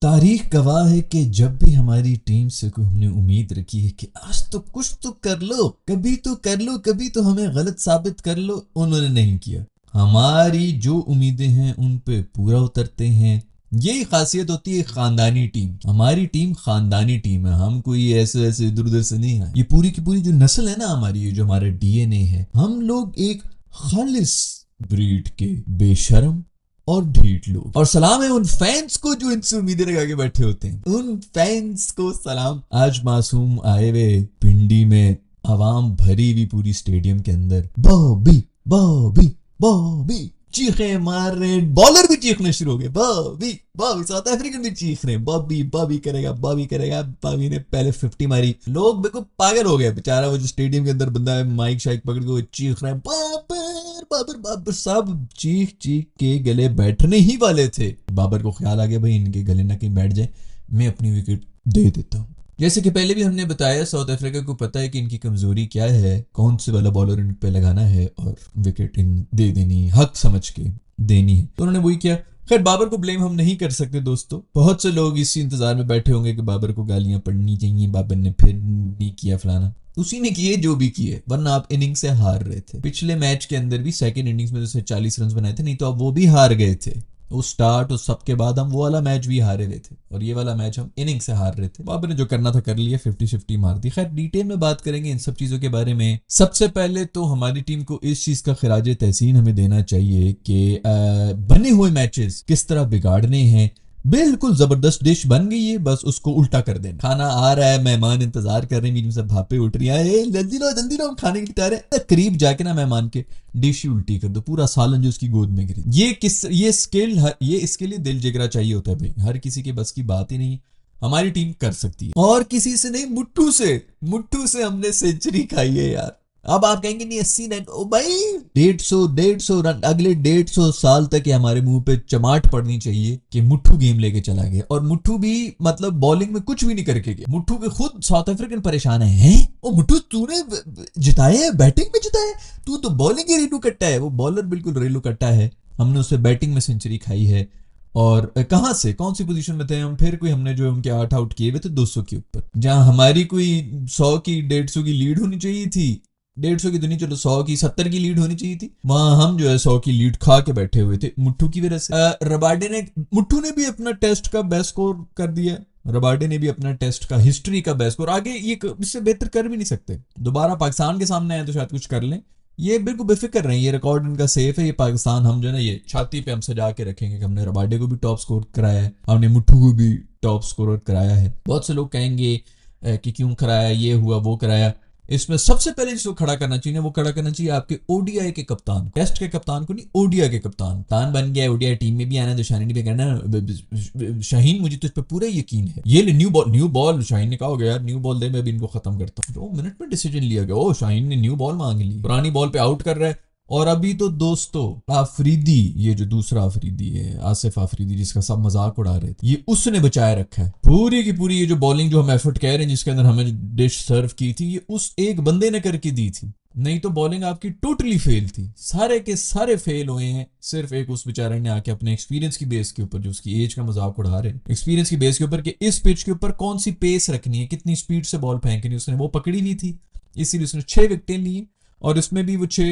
तारीख गवाह है कि जब भी हमारी टीम से कोई हमने उम्मीद रखी है कि आज तो कुछ तो कर लो, कभी तो कर लो, कभी तो हमें गलत साबित कर लो, उन्होंने नहीं किया। हमारी जो उम्मीदें हैं उन पे पूरा उतरते हैं। यही खासियत होती है खानदानी टीम। हमारी टीम खानदानी टीम है। हम कोई ऐसे ऐसे इधर उधर से नहीं है। ये पूरी की पूरी जो नस्ल है ना हमारी, ये जो हमारा डीएनए है, हम लोग एक खालिस ब्रीड के बेशर्म और ढीठ लोग। और सलाम है उन फैंस को जो इनसे उम्मीदें लगा के बैठे होते हैं। उन फैंस को सलाम। आज मासूम आए हुए पिंडी में आवाम भरी हुई पूरी स्टेडियम के अंदर बॉबी बॉबी बॉबी चीखे मार रहे। बॉलर भी चीखने शुरू हो गए, बॉबी बॉबी। साउथ अफ्रीकन भी चीख रहे हैं, बॉबी बॉबी करेगा, बॉबी करेगा। बॉबी ने पहले 50 मारी। लोग बिल्कुल पागल हो गए। बेचारा वो जो स्टेडियम के अंदर बंदा है, माइक शाइक पकड़ के वो चीख रहा है, बाबर बाबर बाबर। सब चीख चीख के गले बैठने ही वाले थे। बाबर को ख्याल आ गया भाई इनके गले ना कहीं बैठ जाए, मैं अपनी विकेट दे देता हूँ। जैसे कि पहले भी हमने बताया, साउथ अफ्रीका को पता है कि इनकी कमजोरी क्या है, कौन से वाला बॉलर इन पे लगाना है और विकेट इन दे देनी, हक समझ के देनी है। तो उन्होंने वही किया। खैर बाबर को ब्लेम हम नहीं कर सकते दोस्तों। बहुत से लोग इसी इंतजार में बैठे होंगे कि बाबर को गालियां पड़नी चाहिए, बाबर ने फिर नहीं किया फलाना। उसी ने किए जो भी किए, वरना आप इनिंग से हार रहे थे। पिछले मैच के अंदर भी सेकंड इनिंग्स में जैसे 40 रन बनाए थे, नहीं तो अब वो भी हार गए थे। उस स्टार्ट उस सब के बाद हम वो वाला मैच भी हारे हुए थे और ये वाला मैच हम इनिंग से हार रहे थे। बाबर ने जो करना था कर लिया, 50-50 मार दी। खैर डिटेल में बात करेंगे इन सब चीजों के बारे में। सबसे पहले तो हमारी टीम को इस चीज का खिराज तहसीन हमें देना चाहिए कि बने हुए मैचेस किस तरह बिगाड़ने हैं। बिल्कुल जबरदस्त डिश बन गई है, बस उसको उल्टा कर देना। खाना आ रहा है, मेहमान इंतजार कर रहे हैं, से भापे उठ रही है, जल्दी लो खाने के लिए तैयार है। करीब जाके ना मेहमान के डिश ही उल्टी कर दो, पूरा सालन जो उसकी गोद में गिरे। ये स्किल ये इसके लिए दिल जिगरा चाहिए होता है भाई। हर किसी के बस की बात ही नहीं। हमारी टीम कर सकती है और किसी से नहीं, मुट्ठू से हमने सेंचुरी खाई है यार। अब आप कहेंगे नहीं 80 रन, ओ भाई 150 रन अगले 150 साल तक हमारे मुंह पे चमाट पड़नी चाहिए कि मुट्ठू गेम लेके चला गया। और मुट्ठू भी मतलब बॉलिंग में कुछ भी नहीं करके गया। मुट्ठू के खुद साउथ अफ्रीकन परेशान है, ओ मुट्ठू तूने जिताया है, बैटिंग में जिताया है, तू तो बॉलिंग ही रेलू कट्टा है। वो बॉलर बिल्कुल रेलू कट्टा है। हमने उससे बैटिंग में सेंचुरी खाई है। और कहां से कौन सी पोजीशन में थे हम, फिर कोई हमने जो उनके 8 आउट किए हुए थे 200 के ऊपर, जहां हमारी कोई 100 की 150 की लीड होनी चाहिए थी। 150 की तो नहीं, चलो 100 की 70 की लीड होनी चाहिए थी, वहां हम जो है 100 की लीड खा के बैठे हुए थे मुट्ठू की वजह से। मुट्ठू ने भी अपना टेस्ट का बेस्ट स्कोर कर दिया। रबाडे ने भी अपना टेस्ट का हिस्ट्री का बेस्ट स्कोर, आगे ये इससे बेहतर कर भी नहीं सकते। दोबारा पाकिस्तान के सामने आए तो शायद कुछ कर लें। ये बिल्कुल बेफिक्र रहे, ये रिकॉर्ड इनका सेफ है। ये पाकिस्तान हम जो है ना ये छाती पे हम सजा के रखेंगे कि हमने रबाडे को भी टॉप स्कोर कराया है, हमने मुट्ठू को भी टॉप स्कोर कराया है। बहुत से लोग कहेंगे कि क्यों कराया, ये हुआ वो कराया। इसमें सबसे पहले जिसको खड़ा करना चाहिए वो खड़ा करना चाहिए आपके ओडीआई के कप्तान, टेस्ट के कप्तान को नहीं, ओडीआई के कप्तान बन गया। ओडीआई टीम में भी आना तो शाहीन भी कहना, शाहीन मुझे तो इस पर पूरा यकीन है। ये न्यू बॉल शाहीन ने कहा हो गया यार, न्यू बॉल दे, मैं भी इनको खत्म करता हूँ। 2 मिनट में डिसीजन लिया गया। ओ शाहीन ने न्यू बॉल मांग ली, पुरानी बॉल पे आउट कर रहा है। और अभी तो दोस्तों आफरीदी, ये जो दूसरा आफरीदी है आसिफ आफरीदी, जिसका सब मजाक उड़ा रहे थे, ये उसने बचाए रखा है पूरी की पूरी। ये जो बॉलिंग जो हम एफर्ट कह रहे हैं जिसके अंदर हमें डिश सर्व की थी, ये उस एक बंदे ने करके दी थी। नहीं तो बॉलिंग आपकी टोटली फेल थी, सारे के सारे फेल हुए हैं। सिर्फ एक उस बेचारे ने आके अपने एक्सपीरियंस की बेस के ऊपर, जो उसकी एज का मजाक उड़ा रहे हैं, एक्सपीरियंस की बेस के ऊपर कि इस पिच के ऊपर कौन सी पेस रखनी है, कितनी स्पीड से बॉल फेंकनी, उसने वो पकड़ी ली थी। इसीलिए उसने 6 विकेटें ली। और इसमें भी वो 6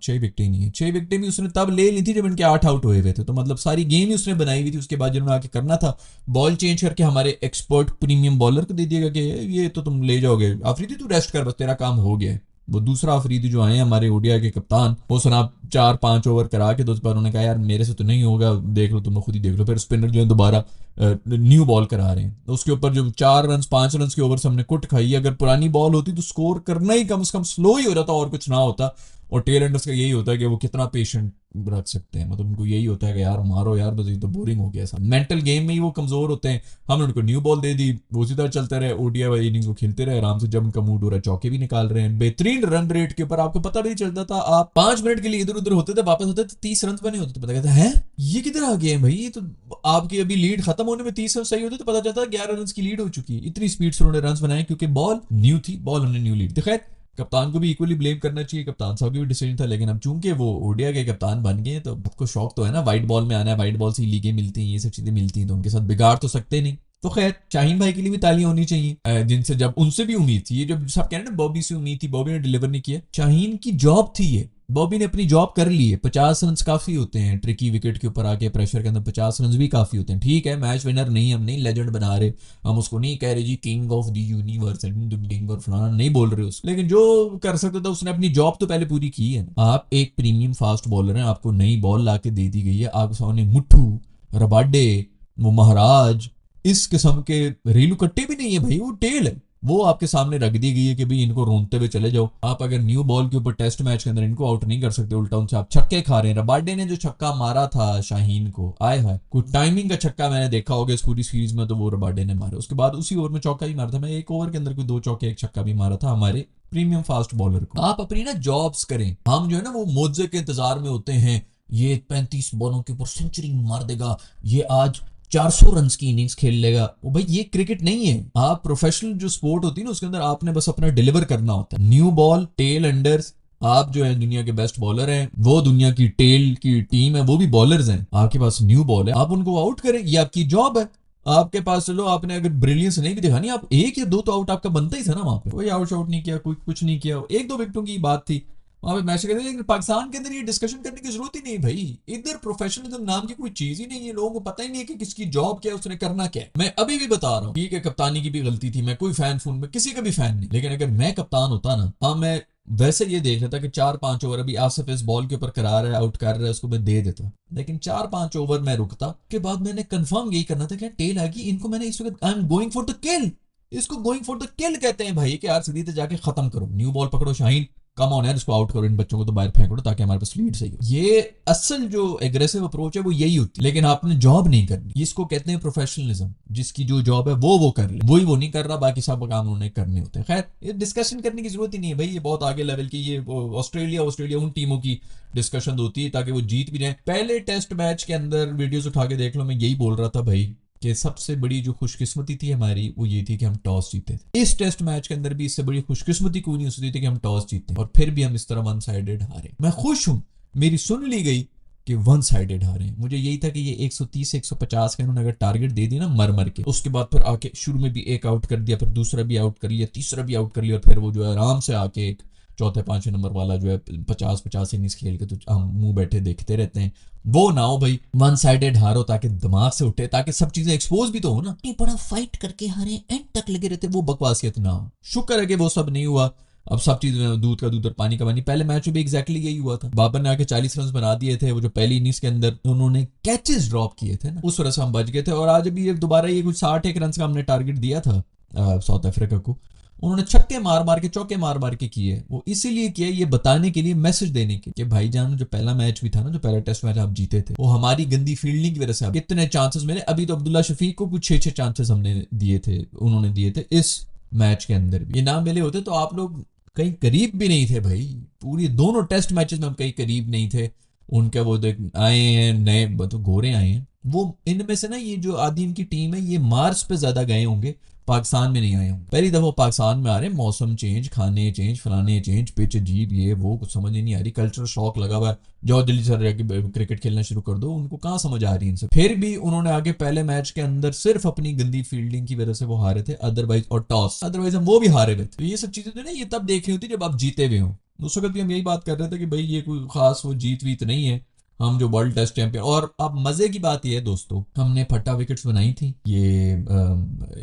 विकेटें नहीं है, 6 विकेटें भी उसने तब ले ली थी जब इनके 8 आउट हुए थे। तो मतलब सारी गेम ही उसने बनाई हुई थी। उसके बाद जिन्होंने आके करना था, बॉल चेंज करके हमारे एक्सपर्ट प्रीमियम बॉलर को दे दिएगा कि ये तो तुम ले जाओगे, आफरीदी तू रेस्ट कर, बस तेरा काम हो गया। वो दूसरा आफरीदी जो आए हमारे ओडिया के कप्तान, वो सुना 4-5 ओवर करा के दोस्त पर उन्होंने कहा यार मेरे से तो नहीं होगा, देख लो तुम खुद ही देख लो। फिर स्पिनर जो है दोबारा न्यू बॉल करा रहे हैं। उसके ऊपर जो 4 रन 5 रन के ओवर से हमने कुट खाई। अगर पुरानी बॉल होती तो स्कोर करना ही कम से कम स्लो ही हो जाता और कुछ ना होता। और टेल एंडर्स का यही होता है कि वो कितना पेशेंट रख सकते हैं, मतलब उनको यही होता है कि यार मारो यार, बस ये तो बोरिंग हो गया ऐसा। मेंटल गेम में ही वो कमजोर होते हैं। हमने उनको न्यू बॉल दे दी, वो उसी तरह चलते रहे, ओडीआई वाली इनिंग्स को खेलते रहे आराम से। जब उनका मूड हो रहा है चौके भी निकाल रहे हैं, बेहतरीन रन रेट के ऊपर आपको पता भी नहीं चलता था। आप 5 मिनट के लिए इधर उधर होते थे, वापस होते थे 30 रन बने होते थे, पता कहता है ये किधर आ गए भाई, ये तो आपकी अभी लीड खत्म होने में 30 रन सही होते तो पता चलता 11 रन की लीड हो चुकी है। इतनी स्पीड से उन्होंने रन बनाए क्योंकि बॉल न्यू थी, बॉल हमने न्यू लीड। खैर कप्तान को भी इक्वली ब्लेम करना चाहिए, कप्तान साहब की भी डिसीजन था, लेकिन अब चूंकि वो ओडिया के कप्तान बन गए तो आपको शौक तो है ना, वाइट बॉल में आना है, वाइट बॉल से लीगें मिलती हैं, ये सब चीजें मिलती हैं, तो उनके साथ बिगाड़ तो सकते नहीं। तो खैर शाहीन भाई के लिए भी तालियां होनी चाहिए, जिनसे जब उनसे भी उम्मीद थी, ये जब सब कह रहे हैं ना बॉबी से उम्मीद थी, बॉबी ने डिलीवर नहीं किया, शाहीन की जॉब थी ये, बॉबी ने अपनी जॉब कर ली है। 50 रन काफी होते हैं ट्रिकी विकेट के ऊपर आके, प्रेशर के अंदर 50 रन भी काफी होते हैं। ठीक है मैच विनर नहीं, हम नहीं लेजेंड बना रहे, हम उसको नहीं कह रहे जी king of the universe king और फलाना नहीं बोल रहे उसको, लेकिन जो कर सकता था उसने अपनी जॉब तो पहले पूरी की है। आप एक प्रीमियम फास्ट बॉलर हैं, आपको नई बॉल ला के दे दी गई है, आपके सामने मुट्ठू, रबाडे, वो महाराज, इस किस्म के रेलू कट्टे भी नहीं है भाई, वो टेल है, वो आपके सामने रख दी गई है कि भाई इनको रोनते हुए चले जाओ। आप अगर न्यू बॉल के ऊपर टेस्ट मैच के अंदर इनको आउट नहीं कर सकते, उल्टा उनसे आप छक्के खा रहे हैं। रबाडे ने जो छक्का मारा था शाहीन को, आए है कोई टाइमिंग का छक्का मैंने देखा होगा इस पूरी सीरीज में, तो वो रबाडे ने मारा, उसके बाद उसी ओवर में चौका ही मारा था। मैं एक ओवर के अंदर कोई 2 चौके 1 छक्का भी मारा था हमारे प्रीमियम फास्ट बॉलर को। आप अपनी ना जॉब्स करें, हम जो है ना वो मोजे के इंतजार में होते हैं, ये 35 बॉलों के ऊपर सेंचुरी मार देगा, ये आज 400 रन की इनिंग्स खेल लेगा। वो भाई ये क्रिकेट नहीं है। आप प्रोफेशनल जो स्पोर्ट होती है ना उसके अंदर आपने बस अपना डिलीवर करना होता है। न्यू बॉल, टेल अंडर्स, आप जो है दुनिया के बेस्ट बॉलर हैं, वो दुनिया की टेल की टीम है, वो भी बॉलर्स हैं, आपके पास न्यू बॉल है, आप उनको आउट करें, ये आपकी जॉब है। आपके पास चलो आपने अगर ब्रिलियंस नहीं भी दिखानी, आप 1 या 2 तो आउट आपका बनता ही था ना, वहां पे कोई आउट आउट नहीं किया, कोई कुछ नहीं किया, 1-2 विकेटों की बात थी वहां पे मैच करते, लेकिन पाकिस्तान के अंदर ये डिस्कशन करने की जरूरत ही नहीं भाई। इधर प्रोफेशनलिज्म नाम की कोई चीज ही नहीं है, लोगों को पता ही नहीं है कि किसकी जॉब क्या है, उसने करना क्या है। मैं अभी भी बता रहा हूँ, ठीक है कप्तानी की भी गलती थी, मैं कोई फैन फून में किसी का भी फैन नहीं, लेकिन अगर मैं कप्तान होता ना, हाँ मैं वैसे ये देख लेता कि 4-5 ओवर अभी आसिफ इस बॉल के ऊपर करा रहा है, आउट कर रहा है, उसको मैं दे देता, लेकिन 4-5 ओवर मैं रुकता, के बाद मैंने कंफर्म यही करना था कि टेल आ गई, इनको मैंने इस वक्त I am going for the किल, इसको गोइंग फॉर द किल कहते हैं भाई, कि यार सीधे जाके खत्म करो, न्यू बॉल पकड़ो शाहीन, कम ऑन यार इसको आउट करो, इन बच्चों को तो बाहर फेंक दो ताकि हमारे पास लीड सही हो। ये असल जो एग्रेसिव अप्रोच है वो यही होती है, लेकिन आपने जॉब नहीं करनी, इसको कहते हैं प्रोफेशनलिज्म। जिसकी जो जॉब है वो कर ले, वही वो नहीं कर रहा, बाकी सब काम उन्होंने करने होते हैं। खैर ये डिस्कशन करने की जरूरत ही नहीं है भाई, ये बहुत आगे लेवल की, ये ऑस्ट्रेलिया उन टीमों की डिस्कशन होती है ताकि वो जीत भी जाए। पहले टेस्ट मैच के अंदर वीडियोस उठा के देख लो, मैं यही बोल रहा था भाई कि सबसे बड़ी जो खुशकिस्मती थी हमारी वो ये थी कि हम टॉस जीते थे। इस टेस्ट मैच के अंदर भी इससे बड़ी खुशकिस्मती कोई नहीं हो सकती थी कि हम टॉस जीते, और फिर भी हम इस तरह वन साइडेड हारे। मैं खुश हूं, मेरी सुन ली गई कि वन साइडेड हारे। मुझे यही था कि ये 130 150 का इन्होंने अगर टारगेट दे दी ना मर के, उसके बाद फिर आके शुरू में भी एक आउट कर दिया, फिर दूसरा भी आउट कर लिया, तीसरा भी आउट कर लिया, और फिर वो जो है आराम से आके एक चौथे 5वें नंबर वाला जो है 50-50 इनिंग्स खेल के तो हम मुंह बैठे देखते रहते हैं। वो ना हो भाई, वन साइडेड हारो ताकि दिमाग से उठे, ताकि सब चीजें एक्सपोज भी तो हो ना। बड़ा फाइट करके हारे, एंड तक लगे रहते, वो बकवासियत ना हो। शुक्र है कि वो सब नहीं हुआ। अब सब चीज दूध का दूध और पानी का पानी। पहले मैच में भी एग्जैक्टली यही हुआ था, बाबर ने आके 40 रन बना दिए थे, वो जो पहली इनिंग्स के अंदर उन्होंने कैचेस ड्रॉप किए थे ना, उस वजह से हम बच गए थे। और आज भी दोबारा ये कुछ 61 रन का हमने टारगेट दिया था साउथ अफ्रीका को, उन्होंने छक्के मार के चौके मार के किए। वो इसीलिए किए, ये बताने के लिए, मैसेज देने के कि भाईजान जो पहला मैच भी था ना, जो पहला टेस्ट मैच आप जीते थे, वो हमारी गंदी फील्डिंग की वजह से कितने चांसेस मिले। अभी तो अब्दुल्ला शफीक को कुछ 6-6 चांसेस हमने दिए थे, उन्होंने दिए थे इस मैच के अंदर भी। ये ना मिले होते तो आप लोग कहीं करीब भी नहीं थे भाई, पूरी दोनों टेस्ट मैचेस में हम कहीं करीब नहीं थे। उनके वो देख आए हैं नए तो गोरे आए हैं, वो इनमें से ना ये जो आधी इनकी टीम है ये मार्स पे ज्यादा गए होंगे, पाकिस्तान में नहीं आए होंगे। पहली दफा पाकिस्तान में आ रहे हैं, मौसम चेंज, खाने चेंज, फलाने चेंज, पिच अजीब, ये वो कुछ समझ ही नहीं आ रही। कल्चरल शॉक लगा हुआ है, जाओ दिल्ली से क्रिकेट खेलना शुरू कर दो, उनको कहाँ समझ आ रही है इनसे। फिर भी उन्होंने आगे पहले मैच के अंदर सिर्फ अपनी गंदी फील्डिंग की वजह से वो हारे थे, अदरवाइज और टॉस, अदरवाइज हम वो भी हारे हुए थे। तो ये सब चीजें ना ये तब देख रही होती जब आप जीते हुए हो। उस वक्त भी हम यही बात कर रहे थे कि भाई ये कोई खास वो जीत वीत नहीं है, हम जो वर्ल्ड टेस्ट चैंपियन। और अब मजे की बात यह है दोस्तों, हमने फट्टा विकेट्स बनाई थी ये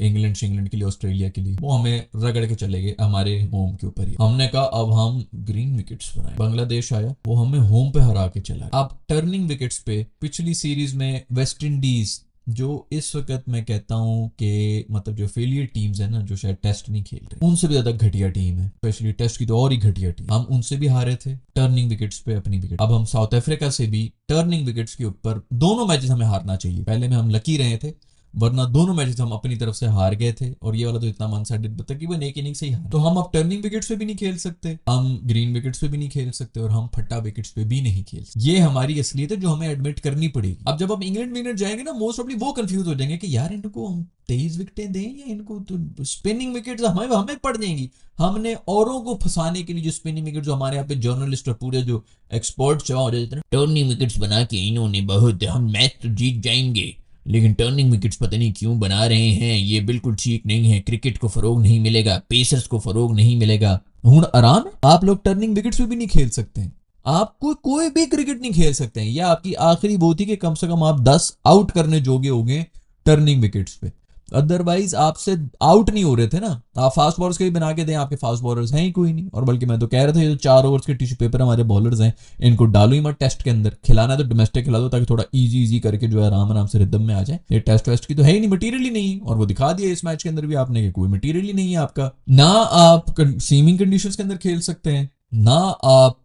इंग्लैंड के लिए, ऑस्ट्रेलिया के लिए, वो हमें रगड़ के चले गए हमारे होम के ऊपर ही। हमने कहा अब हम ग्रीन विकेट्स बनाए, बांग्लादेश आया, वो हमें होम पे हरा के चला। अब टर्निंग विकेट्स पे पिछली सीरीज में वेस्ट इंडीज, जो इस वक्त मैं कहता हूं कि मतलब जो फेलियर टीम्स है ना, जो शायद टेस्ट नहीं खेल रहे, उनसे भी ज्यादा घटिया टीम है, स्पेशली टेस्ट की तो और ही घटिया टीम। हम उनसे भी हारे थे टर्निंग विकेट्स पे अपनी विकेट। अब हम साउथ अफ्रीका से भी टर्निंग विकेट्स के ऊपर, दोनों मैचेस हमें हारना चाहिए। पहले में हम लकी रहे थे, वरना दोनों मैचेस हम अपनी तरफ से हार गए थे, और ये वाला तो इतना वन साइडेड तकरीबन एक इनिंग से ही हार। तो हम अब टर्निंग विकेट्स पे भी नहीं खेल सकते, हम ग्रीन विकेट्स पे भी नहीं खेल सकते, और हम फट्टा विकेट्स पे भी नहीं खेल सकते। ये हमारी असलियत है जो हमें एडमिट करनी पड़ेगी। अब जब हम इंग्लैंड जाएंगे ना, मोस्ट ऑफली वो कंफ्यूज हो जाएंगे कि यार इनको हम 23 विकेटें दें या इनको तो स्पिनिंग विकेट्स हमें पड़ जाएंगी। हमने औरों को फंसाने के लिए जो स्पिनिंग विकेट, जो हमारे यहाँ पे जर्नलिस्ट और पूरे जो एक्सपर्ट हो जाते हैं, टर्निंग विकेट्स बना के इन्होंने बहुत, हम मैच तो जीत जाएंगे, लेकिन टर्निंग विकेट्स पता नहीं क्यों बना रहे हैं, ये बिल्कुल ठीक नहीं है, क्रिकेट को फरोग नहीं मिलेगा, पेसर्स को फरोग नहीं मिलेगा। हूं आराम है, आप लोग टर्निंग विकेट्स पे भी नहीं खेल सकते हैं, आपको कोई भी क्रिकेट नहीं खेल सकते हैं। यह आपकी आखिरी वो थी कि कम से कम आप 10 आउट करने जोगे हो गए टर्निंग विकेट्स पे, अदरवाइज आपसे आउट नहीं हो रहे थे ना। आप फास्ट बॉलर्स के भी बना के दें, आपके फास्ट बॉलर्स हैं ही कोई नहीं। और बल्कि मैं तो कह रहा था ये जो 4 ओवर्स के टिश्यू पेपर हमारे बॉलर्स हैं, इनको डालो ही मत टेस्ट के अंदर, खिलाना है तो डोमेस्टिक खिला दो ताकि थोड़ा इजी करके जो है आराम से रिदम में आ जाए। ये टेस्ट वेस्ट की तो है ही नहीं, मटीरियल ही नहीं, और वो दिखा दिया इस मैच के अंदर भी आपने कि कोई मटीरियल ही नहीं है आपका। ना आप सीमिंग कंडीशंस के अंदर खेल सकते हैं, ना आप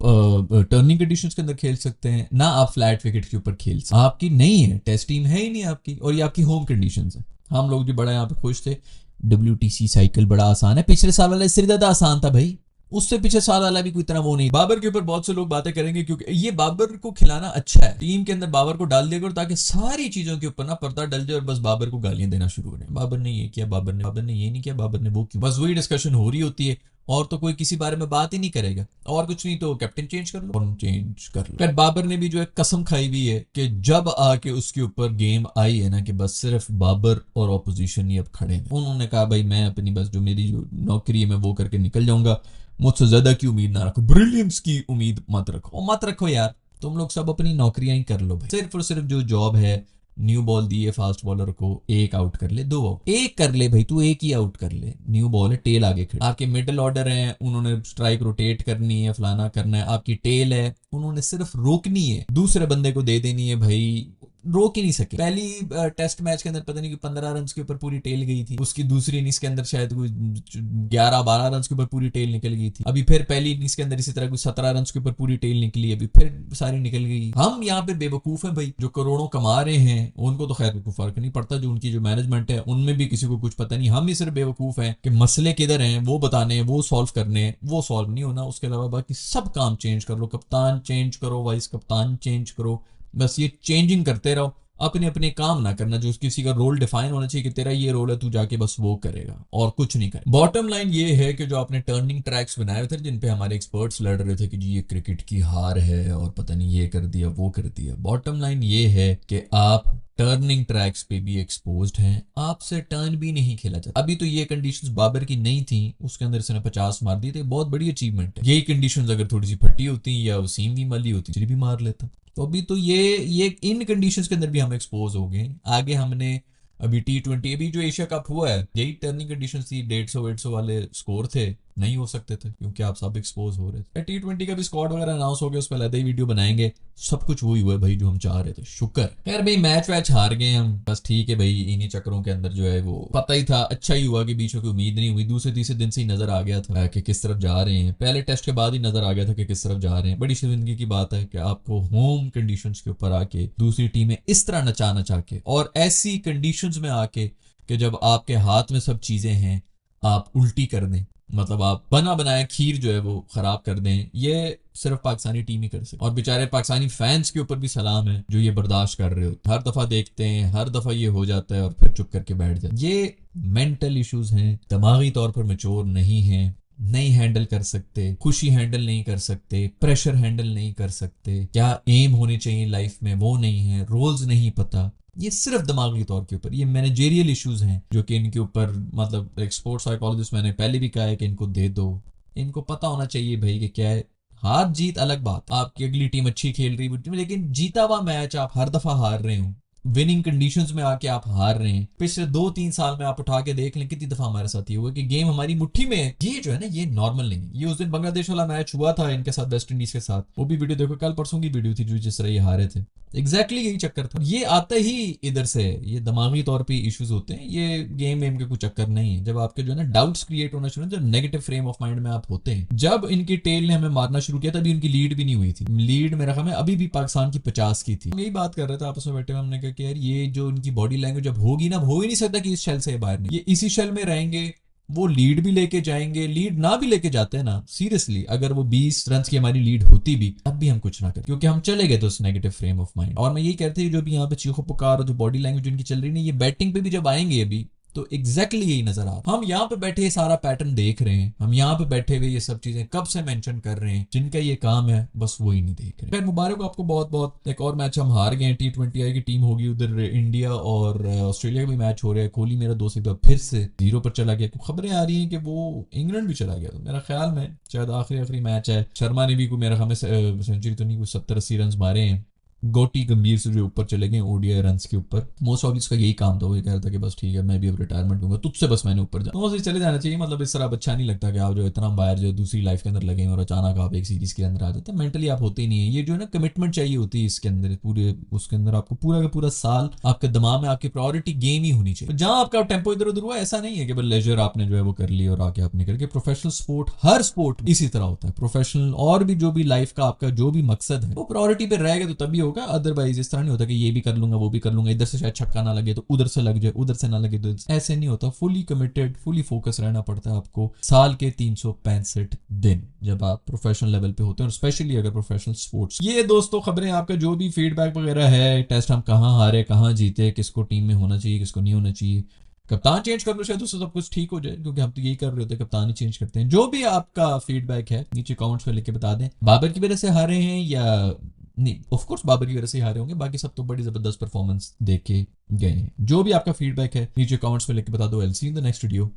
टर्निंग कंडीशंस के अंदर खेल सकते हैं, ना आप फ्लैट विकेट के ऊपर खेल सकते हैं। आपकी नहीं है, टेस्ट टीम है ही नहीं आपकी, और ये आपकी होम कंडीशंस है। हम लोग जो बड़ा यहाँ पे खुश थे, WTC साइकिल बड़ा आसान है, पिछले साल वाला इससे ज्यादा आसान था भाई, उससे पिछले साल वाला भी कोई इतना वो नहीं। बाबर के ऊपर बहुत से लोग बातें करेंगे क्योंकि ये बाबर को खिलाना अच्छा है, टीम के अंदर बाबर को डाल दिया करो ताकि सारी चीजों के ऊपर ना पर्दा डल जाए और बस बाबर को गालियां देना शुरू करें, बाबर ने ये किया, बाबर ने ये नहीं किया, बाबर ने वो क्यों, बस वही डिस्कशन हो रही होती है, और तो कोई किसी बारे में बात ही नहीं करेगा। और कुछ नहीं तो कैप्टन चेंज कर लो, चेंज कर लो। बाबर ने भी जो है कसम खाई हुई है कि जब आके उसके ऊपर गेम आई है ना कि बस सिर्फ बाबर और ऑपोजिशन ही अब खड़े हैं, उन्होंने कहा भाई मैं अपनी बस जो मेरी जो नौकरी है मैं वो करके निकल जाऊंगा, मुझसे ज्यादा की उम्मीद ना रखो, ब्रिलियंस की उम्मीद मत रखो यार, तुम लोग सब अपनी नौकरियां ही कर लो भाई। सिर्फ और सिर्फ जो जॉब है, न्यू बॉल दी है फास्ट बॉलर को, एक आउट कर ले, 2 आउट, एक कर ले भाई, तू एक ही आउट कर ले, न्यू बॉल है, टेल आगे खड़ी, आपके मिडिल ऑर्डर है, उन्होंने स्ट्राइक रोटेट करनी है, फलाना करना है, आपकी टेल है, उन्होंने सिर्फ रोकनी है, दूसरे बंदे को दे देनी है भाई, रोक ही नहीं सके। पहली टेस्ट मैच के अंदर पता नहीं कि 15 रन के ऊपर पूरी टेल गई थी, उसकी दूसरी इनिंग्स के अंदर शायद कोई 11-12 रन के ऊपर पूरी टेल निकल गई थी, अभी फिर पहली इनिंग्स के अंदर इसी तरह कोई 17 रन के ऊपर पूरी टेल निकली, अभी फिर सारी निकल गई। हम यहाँ पे बेवकूफ हैं भाई, जो करोड़ों कमा रहे हैं उनको तो खैर कोई फर्क नहीं पड़ता, जो उनकी जो मैनेजमेंट है उनमें भी किसी को कुछ पता नहीं, हम ही सिर्फ बेवकूफ हैं कि मसले किधर हैं वो बताने हैं, वो सॉल्व करने हैं, वो सॉल्व नहीं होना, उसके अलावा बाकी सब काम चेंज कर लो, कप्तान चेंज करो, वाइस कप्तान चेंज करो, बस ये चेंजिंग करते रहो, अपने अपने काम ना करना, जो किसी का रोल डिफाइन होना चाहिए कि तेरा ये रोल है, तू जाके बस वो करेगा और कुछ नहीं करे। बॉटम लाइन ये है कि जो आपने टर्निंग ट्रैक्स बनाए थे जिन पे हमारे एक्सपर्ट्स लड़ रहे थे कि जी ये क्रिकेट की हार है और पता नहीं ये कर दिया वो कर दिया, बॉटम लाइन ये है कि आप टर्निंग ट्रैक्स पे भी एक्सपोज्ड हैं, आपसे टर्न भी नहीं खेला जाता। अभी तो ये कंडीशंस बाबर की नहीं थी, उसके अंदर इसने 50 मार दिए थे, बहुत बड़ी अचीवमेंट है। यही कंडीशंस अगर थोड़ी सी फटी होती या वसीम भी मली होती फिर भी मार लेता। तो अभी तो ये इन कंडीशंस के अंदर भी हम एक्सपोज हो गए। आगे हमने अभी T20 अभी जो एशिया कप हुआ है यही टर्निंग कंडीशंस थी, 150 वाले स्कोर थे, नहीं हो सकते थे क्योंकि आप सब एक्सपोज हो रहे थे। T20 का भी स्क्वाड वगैरह अनाउंस हो गया, उस पर अलग ही वीडियो बनाएंगे, सब कुछ वही हुआ है भाई जो हम चाह रहे थे, शुक्र। खैर भाई मैच वैच हार गए हम, बस ठीक है भाई, इन्हीं चक्करों के अंदर जो है वो पता ही था, अच्छा ही हुआ कि बीच में कोई उम्मीद नहीं हुई, दूसरे तीसरे दिन से ही नजर आ गया था कि किस तरफ जा रहे हैं, पहले टेस्ट के बाद ही नजर आ गया था कि किस तरफ जा रहे हैं। बड़ी शर्मिंदगी की बात है कि आपको होम कंडीशंस के ऊपर आके दूसरी टीमें इस तरह नचा के और ऐसी कंडीशंस में आके कि जब आपके हाथ में सब चीजें हैं आप उल्टी कर दें, मतलब आप बना बनाया खीर जो है वो खराब कर दें, ये सिर्फ पाकिस्तानी टीम ही कर सकते। और बेचारे पाकिस्तानी फैंस के ऊपर भी सलाम है जो ये बर्दाश्त कर रहे हो, हर दफा देखते हैं, हर दफा ये हो जाता है और फिर चुप करके बैठ जाते। ये मेंटल इश्यूज हैं, दिमागी तौर पर मैच्योर नहीं है, नहीं हैंडल कर सकते, खुशी हैंडल नहीं कर सकते, प्रेशर हैंडल नहीं कर सकते, क्या एम होनी चाहिए लाइफ में वो नहीं है, रोल्स नहीं पता, ये सिर्फ दिमागी तौर के ऊपर, ये मैनेजेरियल इश्यूज हैं जो कि इनके ऊपर, मतलब एक स्पोर्ट्स साइकोलॉजिस्ट मैंने पहले भी कहा है कि इनको दे दो, इनको पता होना चाहिए भाई कि क्या है, हार जीत अलग बात, आपकी अगली टीम अच्छी खेल रही है लेकिन जीता हुआ मैच आप हर दफा हार रहे हो, विनिंग कंडीशंस में आके आप हार रहे हैं। पिछले 2-3 साल में आप उठा के देख लें कितनी दफा हमारे साथ ये हुआ कि गेम हमारी मुट्ठी में है, ये जो है ना ये नॉर्मल नहीं है। ये उस दिन बांग्लादेश वाला मैच हुआ था इनके साथ, वेस्ट इंडीज के साथ, वो भी वीडियो देखो, कल परसों की वीडियो थी जो जिस तरह ये हारे थे, एग्जैक्टली यही चक्कर था। ये आता ही इधर से, ये दिमागी तौर पे इश्यूज होते हैं, ये गेम वेम के कोई चक्कर नहीं है। जब आपके जो है ना डाउट्स क्रिएट होना शुरू, जब नेगेटिव फ्रेम ऑफ माइंड में आप होते हैं, जब इनकी टेल ने हमें मारना शुरू किया तभी उनकी लीड भी नहीं हुई थी, लीड मेरा ख्याल है अभी भी पाकिस्तान की 50 की थी। यही बात कर रहे थे आपस में बैठे, हमने कहा कि यार ये जो इनकी बॉडी लैंग्वेज अब होगी ना, हो ही नहीं सकता कि इस शेल से बाहर नहीं, ये इसी शेल में रहेंगे। वो लीड भी लेके जाएंगे, लीड ना भी लेके जाते हैं ना, सीरियसली अगर वो 20 रन की हमारी लीड होती भी, तब भी हम कुछ ना करें, क्योंकि हम चले गए थे उस नेगेटिव फ्रेम ऑफ माइंड। और मैं यही कहते हैं जो भी यहाँ पे चीखो पुकार और जो बॉडी लैंग्वेज उनकी चल रही है, ये बैटिंग पे भी जब आएंगे अभी, तो एग्जैक्टली यही नजर आ रहा। हम यहाँ पे बैठे ये सारा पैटर्न देख रहे हैं, हम यहाँ पे बैठे हुए ये सब चीजें कब से मेंशन कर रहे हैं, जिनका ये काम है बस वो ही नहीं देख रहे। खैर मुबारक आपको बहुत बहुत। एक और मैच हम हार गए, T20I की टीम होगी उधर, इंडिया और ऑस्ट्रेलिया का भी मैच हो रहा है। कोहली मेरा दोस्त एक बार फिर से 0 पर चला गया। खबरें आ रही हैं कि वो इंग्लैंड भी चला गया, तो मेरा ख्याल में शायद आखिरी मैच है। शर्मा ने भी कोई मेरा हमें सेंचुरी तो नहीं, कुछ 70-80 रन मारे हैं। गोटी गंभीर से जो ऊपर चले गए ODI रन्स के ऊपर। मोस्ट ऑफ इसका यही काम था, वो ये कह रहा था कि बस ठीक है मैं भी अब रिटायरमेंट लूंगा, तुझसे बस मैंने ऊपर जाना। तो चले जाना चाहिए, मतलब इस तरह अच्छा नहीं लगता कि आप जो इतना बाहर जो दूसरी लाइफ के अंदर लगे और अचानक आप एक सीरीज के अंदर आ जाते हैं। मेंटली आप होते ही नहीं है। ये जो है ना कमिटमेंट चाहिए होती है इसके अंदर, पूरे उसके अंदर आपको पूरा का पूरा साल आपके दिमाग में आपकी प्रायोरिटी गेम ही होनी चाहिए। जहां आपका टेम्पो इधर उधर हुआ, ऐसा नहीं है कि बस लेजर आपने जो है वो कर लिया और आके आपने करके। प्रोफेशनल स्पोर्ट, हर स्पोर्ट इसी तरह होता है। प्रोफेशनल और भी जो भी लाइफ का आपका जो भी मकसद है वो प्रायोरिटी पे रहेगा तो तभी होगा, अदरवाइज इस तरह नहीं होता कि ये भी कर लूंगा वो भी कर लूंगा, इधर से शायद छक्का ना लगे तो उधर से लग जाए, उधर से ना लगे तो ऐसे नहीं होता। फुली कमिटेड, फुली फोकस रहना पड़ता है आपको साल के 365 दिन जब आप प्रोफेशनल लेवल पे होते हैं, और स्पेशली अगर प्रोफेशनल स्पोर्ट्स। ये दोस्तों खबरें, आपका जो भी फीडबैक वगैरह है, टेस्ट हम कहाँ हारे कहाँ जीते, किसको टीम में होना चाहिए किसको नहीं होना चाहिए, कप्तान चेंज कर लो शायद उससे सब कुछ ठीक हो जाए, क्योंकि हम तो यही कर रहे होते हैं, कप्तान ही चेंज करते हैं। जो भी आपका फीडबैक है नीचे कमेंट्स में लिख के बता दें। बाबर की वजह से हारे हैं या नहीं, ऑफ कोर्स बाबर की वजह से हारे होंगे, बाकी सब तो बड़ी जबरदस्त परफॉर्मेंस देके गए हैं। जो भी आपका फीडबैक है नीचे कमेंट्स में लिख के बता दो। I'll see you in the next video.